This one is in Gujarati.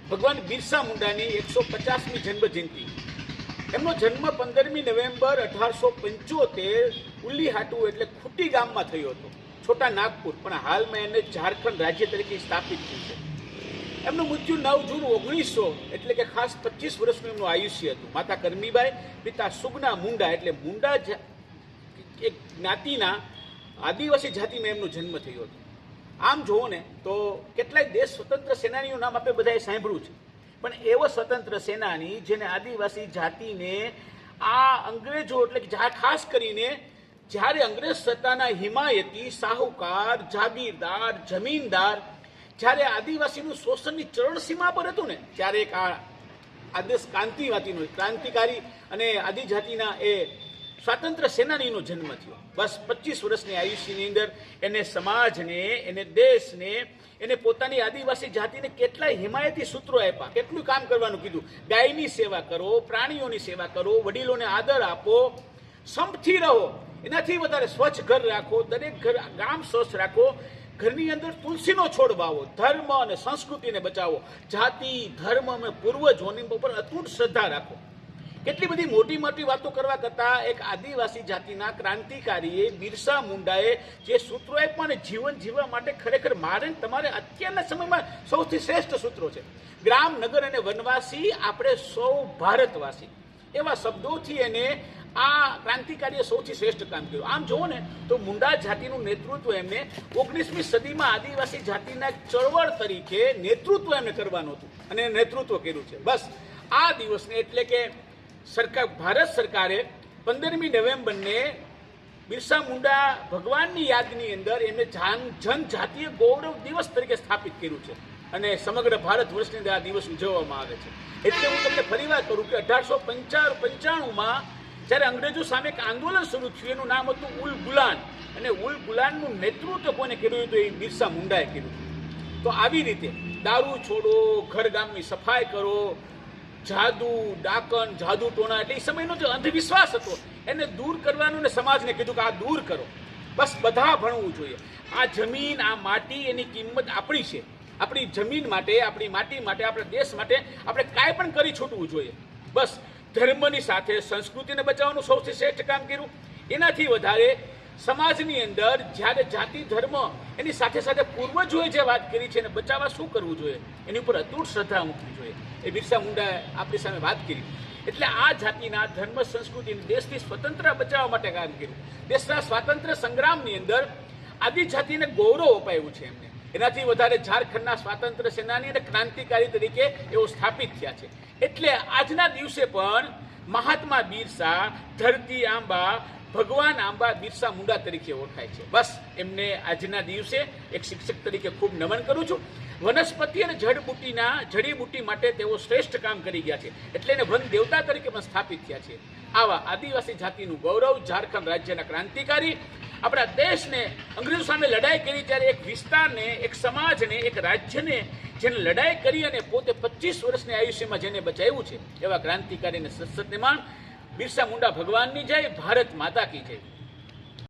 ભગવાન બિરસા મુંડાની 150મી જન્મ જયંતિ. એમનો જન્મ 15મી નવેમ્બર 1875 ઉલ્લીહાટુ એટલે ખૂટી ગામમાં થયો હતો, છોટા નાગપુર, પણ હાલમાં એને ઝારખંડ રાજ્ય તરીકે સ્થાપિત થયું છે. એમનું મૃત્યુ 9 જૂન 1900 એટલે કે ખાસ 25 વર્ષનું એમનું આયુષ્ય હતું. માતા કરમીબાઈ, પિતા સુગના મુંડા એટલે મુંડા એક જ્ઞાતિના આદિવાસી જાતિમાં એમનો જન્મ થયો હતો. આમ જુઓ ને તો કેટલાય દેશ સ્વતંત્ર સેનાનીઓનું નામ આપણે બધાએ સાંભળ્યું છે, પણ એવો સ્વતંત્ર સેનાની જેને આદિવાસી જાતિને આ અંગ્રેજો એટલે કે ખાસ કરીને જ્યારે અંગ્રેજ સત્તાના હિમાયતી, શાહુકાર, જાગીરદાર, જમીનદાર જ્યારે આદિવાસીનું શોષણની ચરણસીમા પર હતું ને, ત્યારે એક આ આદેશ ક્રાંતિકારી અને આદિજાતિના એ સ્વાતંત્ર્ય સેનાનીનો જન્મ થયો. બસ 25 વર્ષની આયુષ્યની અંદર એને સમાજને, એને દેશને, એને પોતાની આદિવાસી જાતિને કેટલાય હિમાયતી સૂત્રો આપ્યા, કેટલું કામ કરવાનું કીધું. ગાયની સેવા કરો, પ્રાણીઓની સેવા કરો, વડીલોને આદર આપો, સંપથી રહો, એનાથી વધારે સ્વચ્છ ઘર રાખો, દરેક ઘર ગામ સ્વચ્છ રાખો, ઘરની અંદર તુલસીનો છોડ વાવો, ધર્મ અને સંસ્કૃતિને બચાવો, જાતિ, ધર્મ અને પૂર્વજોની ઉપર અતૂટ શ્રદ્ધા રાખો. કેટલી બધી મોટી મોટી વાતો કરવા કરતાં એક આદિવાસી જાતિના ક્રાંતિકારીએ બિરસા મુંડાએ જે સૂત્રો આપ્યા અને જીવન જીવવા માટે ખરેખર મારે તમારે અત્યારના સમયમાં સૌથી શ્રેષ્ઠ સૂત્રો છે. ગ્રામ, નગર અને વનવાસી, આપણે સૌ ભારતવાસી, એવા શબ્દોથી એને આ ક્રાંતિકારીએ સૌથી શ્રેષ્ઠ કામ કર્યું. આમ જુઓ ને તો મુંડા જાતિનું નેતૃત્વ એમને 19મી સદીમાં આદિવાસી જાતિના ચળવળ તરીકે નેતૃત્વ એમને કરવાનું હતું અને નેતૃત્વ કર્યું છે. બસ આ દિવસને એટલે કે ભારત સરકારે 15મી નવેમ્બરને બિરસા મુંડા ભગવાનની યાદની અંદર એમને જનજાતીય ગૌરવ દિવસ તરીકે સ્થાપિત કર્યું છે અને સમગ્ર ભારત વર્ષની અંદર આ દિવસ ઉજવવામાં આવે છે. એટલે હું તમને ફરી વાત કરું કે 1895માં જ્યારે અંગ્રેજો સામે એક આંદોલન શરૂ થયું, એનું નામ હતું ઉલ ગુલાન, અને ઉલ ગુલાનનું નેતૃત્વ કોને કર્યું હતું? એ બિરસા મુંડાએ કર્યું. તો આવી રીતે દારૂ છોડો, ઘર ગામની સફાઈ કરો, જાદુ, ડાકણ, જાદુ ટોણા એટલે એ સમયનો જે અંધવિશ્વાસ હતો એને દૂર કરવાનું ને સમાજને કીધું કે આ દૂર કરો. બસ બધા ભણવું જોઈએ. આ જમીન, આ માટી, એની કિંમત આપણી છે. આપણી જમીન માટે, આપણી માટી માટે, આપણા દેશ માટે આપણે કાંઈ પણ કરી છૂટવું જોઈએ. બસ ધર્મની સાથે સંસ્કૃતિને બચાવવાનું સૌથી શ્રેષ્ઠ કામ કર્યું. એનાથી વધારે સમાજની અંદર જ્યારે જાતિ, ધર્મ એની સાથે સાથે પૂર્વજોએ જે વાત કરી છે એને બચાવવા શું કરવું જોઈએ, એની ઉપર અતૂટ શ્રદ્ધા મૂકવી જોઈએ. એ બિરસા મુંડાએ આપણી સામે વાત કરી. એટલે આ જાતિના ધર્મ, સંસ્કૃતિ, દેશની સ્વતંત્રતા બચાવવા માટે કામ કર્યું. દેશના સ્વાતંત્ર્ય સંગ્રામની અંદર આદિજાતિને ગૌરવ અપાયું છે એમને. એનાથી વધારે ઝારખંડના સ્વાતંત્ર્ય સેનાની અને ક્રાંતિકારી તરીકે એઓ સ્થાપિત થયા છે. એટલે આજના દિવસે પણ મહાત્મા બિરસા, ધરતી આંબા, ભગવાન આંબા બિરસા મુંડા તરીકે ઓળખાય છે. બસ એમને આજના દિવસે એક શિક્ષક તરીકે ખૂબ નમન કરું છું. વનસ્પતિ અને જડીબુટ્ટી માટે તેઓ શ્રેષ્ઠ કામ કરી ગયા છે, એટલે એને વન દેવતા તરીકે પણ સ્થાપિત થયા છે. આવા આદિવાસી જાતિનું ગૌરવ, ઝારખંડ રાજ્યના ક્રાંતિકારી, આપણા દેશને અંગ્રેજો સામે લડાઈ કરી, ત્યારે એક વિસ્તારને, એક સમાજને, એક રાજ્યને જેને લડાઈ કરી અને પોતે 25 વર્ષની આયુષ્યમાં જેને બચાવ્યું છે, એવા ક્રાંતિકારીને સત્સન્માન. બિરસા મુંડા ભગવાનની જય, ભારત માતા કી જય.